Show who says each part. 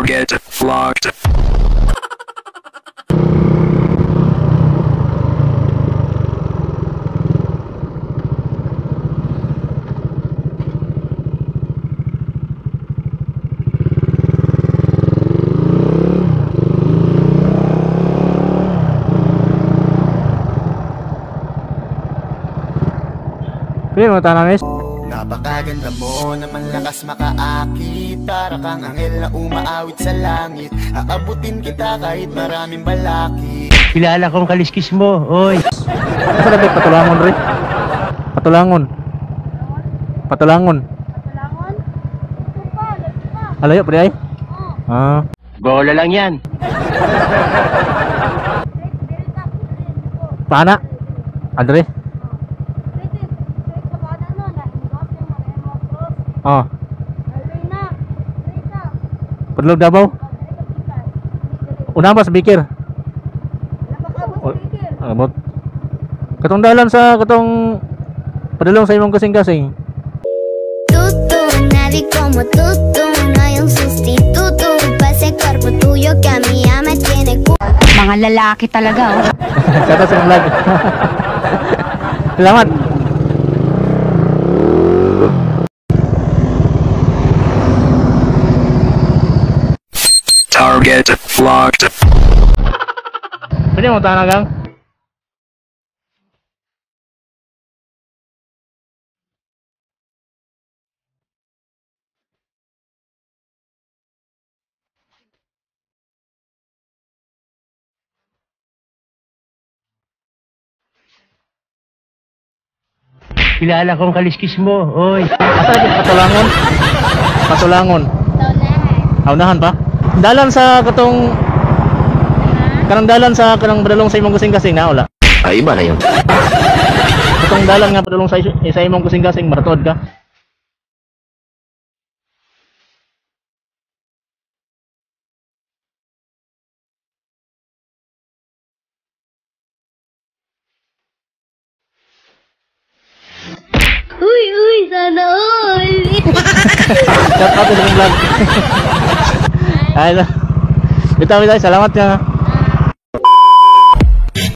Speaker 1: Target locked.
Speaker 2: Pili mo tanamis.
Speaker 3: Napakaganda mo naman lakas makaakit. Para kang anghel na umaawit sa langit. Aabutin kita kahit maraming balakid.
Speaker 4: Kilala kong kaliskis mo, oy.
Speaker 2: Asa na ba patulangon rin? Patulangon. Patulangon.
Speaker 5: Patulangon? Ito pa, lagi pa.
Speaker 2: Alayo pre ay?
Speaker 5: Oh.
Speaker 2: Ah.
Speaker 4: Bola lang yan.
Speaker 5: Dili ka, dili ko.
Speaker 2: Paana? Andre? Oh. Padlog Davao. Una ba sa Bikir? Abot. Katong dalan sa katong padulong sa imong kasing-kasing.
Speaker 6: Tutu, nadie como tutu, no hay un sustituto para ese cuerpo tuyo que a mí ya me tiene
Speaker 7: Mga lalaki talaga, oh.
Speaker 2: Kata sa vlog. Selamat.
Speaker 1: Target locked.
Speaker 2: Pwede mo tanagang?
Speaker 4: Kilala kong kaliskis mo, oy.
Speaker 2: Asa lagi patulangon? Patulangon. Unahan pa? Dalan sa katong kanang dalan sa kanang padulong sa imong kasing-kasing na wala.
Speaker 4: Ay, iba na yun.
Speaker 2: Katong dalan nga padulong sa imong kasing-kasing maratod ka.
Speaker 6: Uy, sana all.
Speaker 2: Shout out sa vlog. Ay, bitaw, salamat ka.